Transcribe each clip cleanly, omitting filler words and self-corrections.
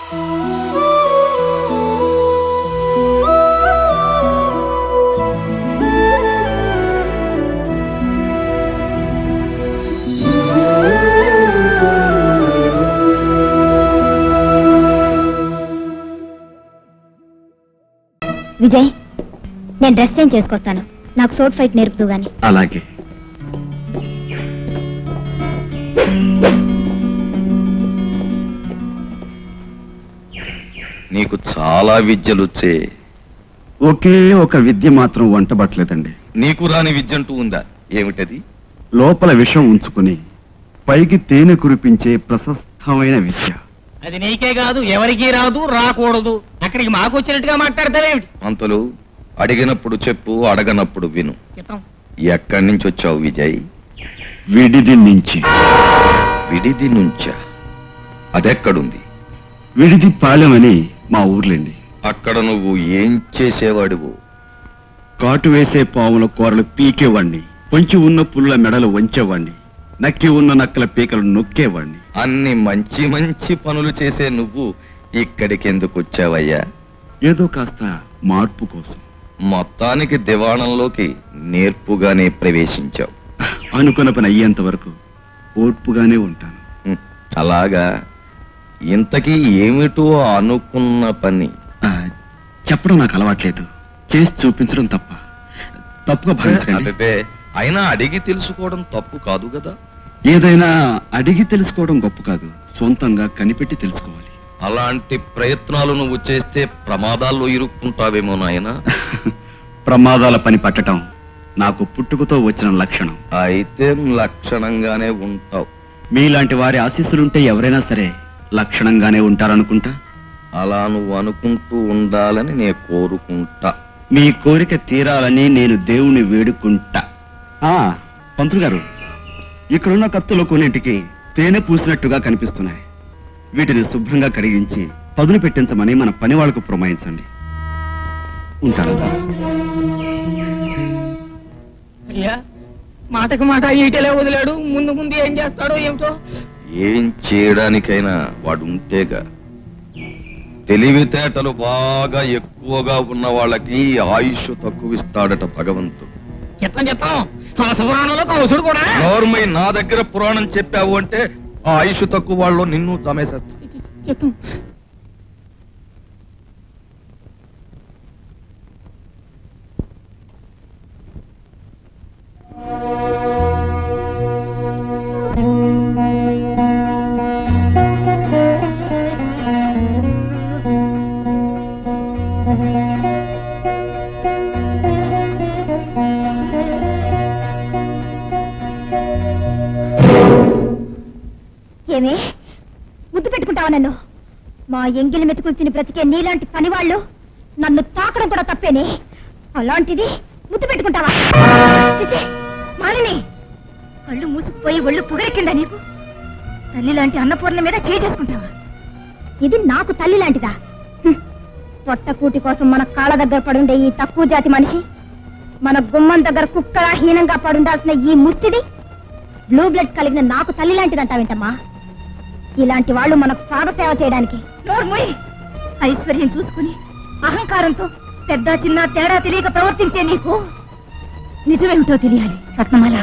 విజయ్, నేను dress change చేసుకొస్తాను. నాకు sort fight నేర్పుతూ గాని. అలాగే. నీకు చాలా విద్యలుచ్చే, ఒకే ఒక విద్య మాత్రం వంటబట్టలేదండి. నీకు రాని విద్య అంటూ ఉందా? ఏమిటది? లోపల విషం ఉంచుకుని పైకి తేనె కురిపించే ప్రశస్తమైన విద్య. అది నీకే కాదు, ఎవరికీ రాదు, రాకూడదు. అక్కడికి మాకు వచ్చినట్టుగా మాట్లాడతావేమిటి? అంతలు అడిగినప్పుడు చెప్పు, అడగనప్పుడు విను. ఎక్కడి నుంచి వచ్చావు విజయ్? విడిది నుంచి. విడిది నుంచా? అదెక్కడుంది? విడిది పాలెమని మా ఊర్లేండి. అక్కడ నువ్వు ఏం చేసేవాడివు? కాటు వేసే పాముల కూరలు పీకేవాణ్ణి, పొంచి ఉన్న పుల్ల మెడలు వంచేవాణ్ణి, నక్కి ఉన్న నక్కల పీకలు నొక్కేవాణ్ణి. అన్ని మంచి మంచి పనులు చేసే నువ్వు ఇక్కడికి ఎందుకు వచ్చావయ్యా? ఏదో కాస్త మార్పు కోసం. మొత్తానికి దివాణంలోకి నేర్పుగానే ప్రవేశించావు. అనుకున్న పని అయ్యేంత వరకు ఓర్పుగానే ఉంటాను. అలాగా? ఇంతకీ ఏమిటో అనుకున్న పని? చెప్పడం నాకు అలవాట్లేదు, చేసి చూపించడం తప్పుగా భావించకండి. అదే, అయినా అడిగి తెలుసుకోవడం తప్పు కాదు కదా? ఏదైనా అడిగి తెలుసుకోవడం గొప్ప కాదు, సొంతంగా కనిపెట్టి తెలుసుకోవాలి. అలాంటి ప్రయత్నాలు నువ్వు చేస్తే ప్రమాదాల్లో ఇరుక్కుంటావేమో నాయనా. ప్రమాదాల పని పట్టడం నాకు పుట్టుకతో వచ్చిన లక్షణం. అయితే లక్షణంగానే ఉంటావు. మీలాంటి వారి ఆశీస్సులుంటే ఎవరైనా సరే లక్షణంగానే ఉంటారనుకుంటా. అలా నువ్వు అనుకుంటూ ఉండాలని నేను కోరుకుంటా. మీ కోరిక తీరాలని నేను దేవుణ్ణి వేడుకుంటా. పంతులు గారు, ఇక్కడున్న కత్తులు కొన్నింటికి తేనె పూసినట్టుగా కనిపిస్తున్నాయి. వీటిని శుభ్రంగా కడిగించి పదును పెట్టించమని మన పని వాళ్లకు పురమాయించండి. ఉంటాను. అయ్యా, మాటకు మాట ఈటలే వదిలాడు. ముందు ముందు ఏం చేస్తాడో ఏమిటో. ఏం చేయడానికైనా వాడు ఉంటేగా. తెలివితేటలు బాగా ఎక్కువగా ఉన్న వాళ్ళకి ఆయుష్ తక్కువ ఇస్తాడట భగవంతుడు. చెప్తాం ఆ పురాణంలో కౌసుడు కూడా. నోర్మై, నా దగ్గర పురాణం చెప్పావు అంటే ఆ ఆయుష్ తక్కువ వాళ్ళు నిన్ను చమేసేస్తా. చెప్తాం. ఏమే ముద్దు పెట్టుకుంటావా నన్ను? మా ఎంగిలి మెతుకులు తిని బ్రతికే నీలాంటి పనివాళ్ళు నన్ను తాకడం కూడా తప్పేనే. అలాంటిది ముద్దు పెట్టుకుంటావా? మాలిని, కళ్ళు మూసుకుపోయి ఒళ్ళు పొగరెక్కిందా నీకు? తల్లి లాంటి అన్నపూర్ణ మీద చేసుకుంటావా? ఇది నాకు తల్లి లాంటిదా? పొట్టకూటి కోసం మన కాళ్ళ దగ్గర పడుండే ఈ తక్కువ జాతి మనిషి, మన గుమ్మం దగ్గర కుక్కలా హీనంగా పడుండాల్సిన ఈ ముష్టిది బ్లూ బ్లడ్ కలిగిన నాకు తల్లి లాంటిదంటావేంటమ్మా? ఇలాంటి వాళ్ళు మనకు పాదసేవ చేయడానికి. ఐశ్వర్యం చూసుకుని అహంకారంతో పెద్ద చిన్న తేడా తెలియక ప్రవర్తించే నీకు నిజమేమిటో తెలియాలి. రత్నమాల,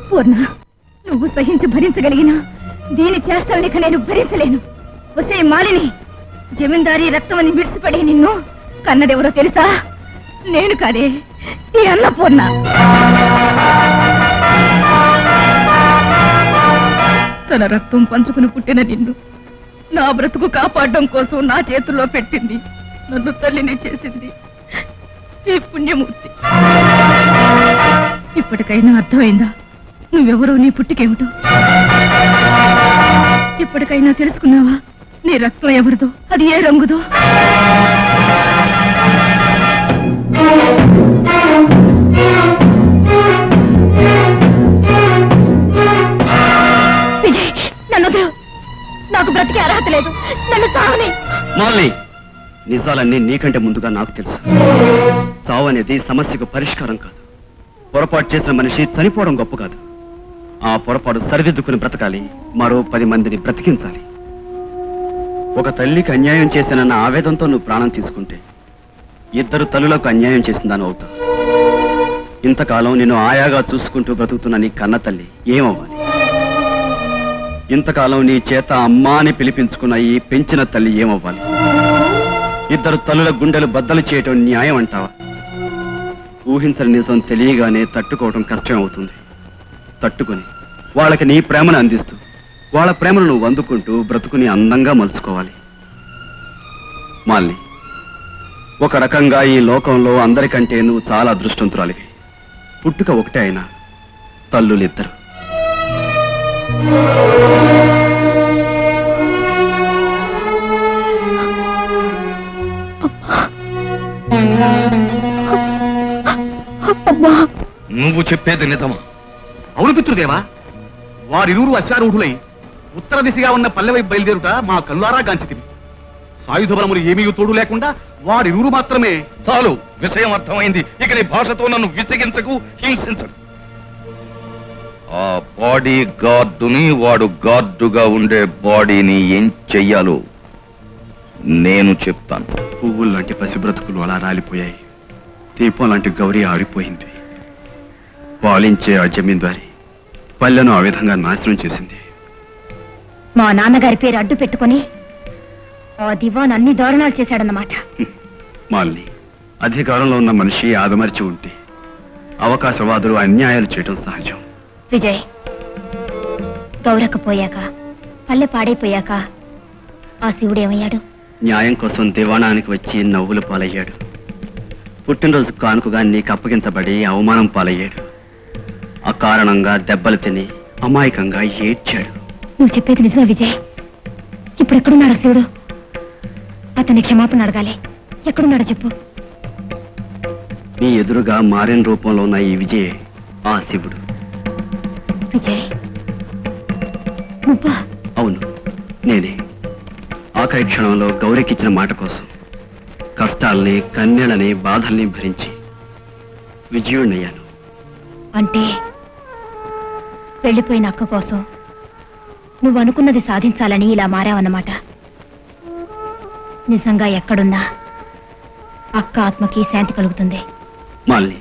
పూర్ణ, నువ్వు సహించి భరించగలిగినా దీని చేష్టల్నిక నేను భరించలేను. ఒసే మాలిని, జమీందారీ రక్తమని విడిచిపడే నిన్ను కన్నడెవరో తెలుసా? నేను కాదే, ఈ అన్నపూర్ణ. తన రక్తం పంచుకుని పుట్టిన నిన్ను నా బ్రతుకు కాపాడడం కోసం నా చేతుల్లో పెట్టింది, నన్ను తల్లిని చేసింది ఈ పుణ్యమూర్తి. ఇప్పటికైనా అర్థమైందా నువ్వెవరో, నీ పుట్టికేమిటో? ఇప్పటికైనా తెలుసుకున్నావా నీ రక్తం ఎవరిదో, అది ఏ రంగుదో? విజయ్, నన్ను నాకు బ్రతికే అర్హత లేదు, నన్ను చావని. మాలిని, నిజాలన్నీ నీకంటే ముందుగా నాకు తెలుసు. చావు అనేది సమస్యకు పరిష్కారం కాదు. పొరపాటు చేసిన మనిషి చనిపోవడం గొప్ప కాదు. ఆ పొరపాటు సరిదిద్దుకుని బ్రతకాలి, మరో 10 మందిని బ్రతికించాలి. ఒక తల్లికి అన్యాయం చేశానన్న ఆవేదంతో నువ్వు ప్రాణం తీసుకుంటే ఇద్దరు తల్లులకు అన్యాయం చేసిందని అవుతావు. ఇంతకాలం నిన్ను ఆయాగా చూసుకుంటూ బ్రతుకుతున్న నీ కన్న తల్లి ఏమవ్వాలి? ఇంతకాలం నీ చేత అమ్మా అని పిలిపించుకున్న ఈ పెంచిన తల్లి ఏమవ్వాలి? ఇద్దరు తల్లుల గుండెలు బద్దలు చేయటం న్యాయం అంటావా? ఊహించని నిజం తెలియగానే తట్టుకోవటం కష్టం అవుతుంది. తట్టుకుని వాళ్ళకి నీ ప్రేమను అందిస్తూ వాళ్ళ ప్రేమను నువ్వు అందుకుంటూ బ్రతుకుని అందంగా మలుచుకోవాలి. మాల్ని, ఒక రకంగా ఈ లోకంలో అందరికంటే నువ్వు చాలా అదృష్టవంతురాలివి. పుట్టుక ఒకటే అయినా తల్లులిద్దరు. నువ్వు చెప్పేది నిజమా? అవును పితృదేవా, వారిరువురు అశ్వారూఢులై ఉత్తర దిశగా ఉన్న పల్లె వైపు బయలుదేరుట మా కల్లారా గాంచితివి. సాయుధ బలములు ఏమీ తోడు లేకుండా వారిరువురు మాత్రమే. చాలు, విషయం అర్థమైంది. ఇక నీ భాషతో నన్ను విసిగించకు, హింసించకు. ఆ బాడీ గార్డుని, వాడు గార్డుగా ఉండే బాడీని ఏం చెయ్యాలో నేను చెప్తాను. పువ్వులు లాంటి పసిబ్రతుకులు అలా రాలిపోయాయి. దీపం లాంటి గౌరీ ఆరిపోయింది. పాలించే ఆ జమీందారి పల్లెను ఆ విధంగా నాశనం చేసింది. మా నాన్నగారి పేరు అడ్డు పెట్టుకుని ఆ దివాన్ అన్ని దారుణాలు చేశాడన్నమాట. మాల్ని, అధికారంలో ఉన్న మనిషి ఆదమర్చి ఉంటే అవకాశవాదులు అన్యాయాలు చేయడం సహజం. విజయ్, గౌరకపోయాక పల్లె పాడైపోయాక ఆ శివుడేమయ్యాడు? న్యాయం కోసం దివాణానికి వచ్చి నవ్వులు పాలయ్యాడు. పుట్టినరోజు కానుకగా నీకు అప్పగించబడి అవమానం పాలయ్యాడు. అకారణంగా దెబ్బలు తిని అమాయకంగా ఏడ్చాడు. నువ్వు చెప్పేది నిజమే విజయ్. ఇప్పుడు ఎక్కడున్నాడు శివుడు? అతని క్షమాపణ అడగాలి. ఎక్కడున్నాడో చెప్పు. నీ ఎదురుగా మారిన రూపంలో ఉన్న ఈ విజయ్ ఆ శివుడు. విజయ్ నువ్వా? అవును, నేనే. ఆఖరి క్షణంలో గౌరీకిచ్చిన మాట కోసం కష్టాల్ని, కన్నీళ్ళని, బాధల్ని భరించి విజయుణ్ణయ్యాను. అంటే వెళ్ళిపోయిన అక్క కోసం నువ్వు అనుకున్నది సాధించాలని ఇలా మారావన్నమాట. నిజంగా ఎక్కడున్నా అక్క ఆత్మకి శాంతి కలుగుతుంది. మాల్ని,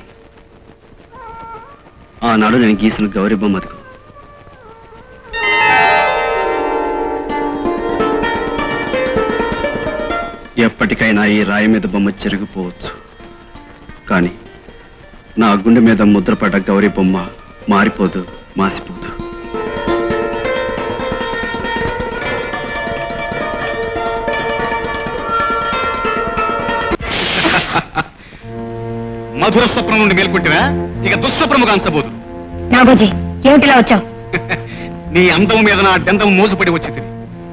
ఆనాడు నేను గీసిన గౌరీ బొమ్మకు ఎప్పటికైనా ఈ రాయి మీద బొమ్మ చెరిగిపోవచ్చు, కానీ నా గుండె మీద ముద్రపడ్డ గౌరీ బొమ్మ మారిపోదు, మాసిపోదు. మధుర స్వప్నం నుండి మేల్కొంటివా? ఇక దుస్వప్నము కాంచబోదు. నాగోజీ, ఏమిటిలా వచ్చావు? నీ అందం మీద నా దండం మోజుపడి వచ్చింది.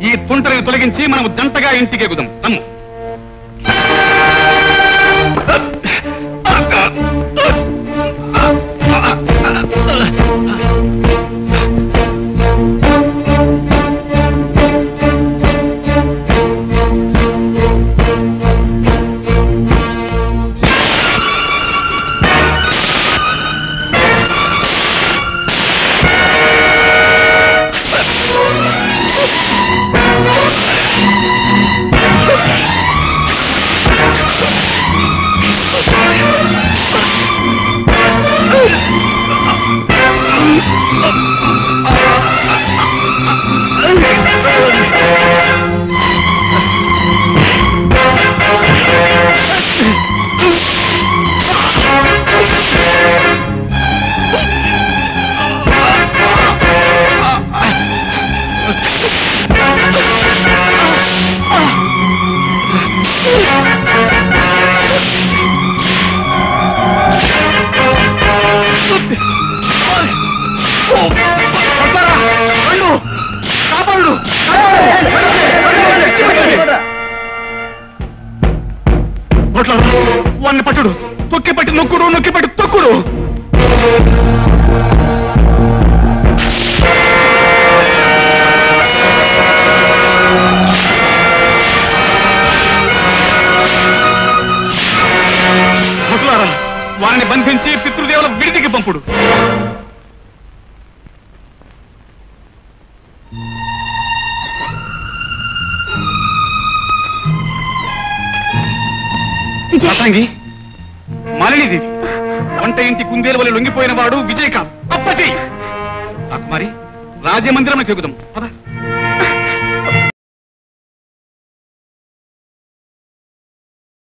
ఈ తుంటరిని తొలగించి మనం జంటగా ఇంటికి ఎగుదాం. తమ్ము వాడిని పట్టుడు. తొక్కి పట్టి నొక్కుడు, నొక్కి పట్టి తొక్కుడు. వారిని బంధించి పితృదేవుల విడిదికి పంపుడు. ప్రసంగి మాలినీదేవి వంట ఇంటి కుందేలు వల్ల లొంగిపోయిన వాడు విజయ్ కాదు అప్పటి మరి రాజమందిరం ఎక్కుదాం పద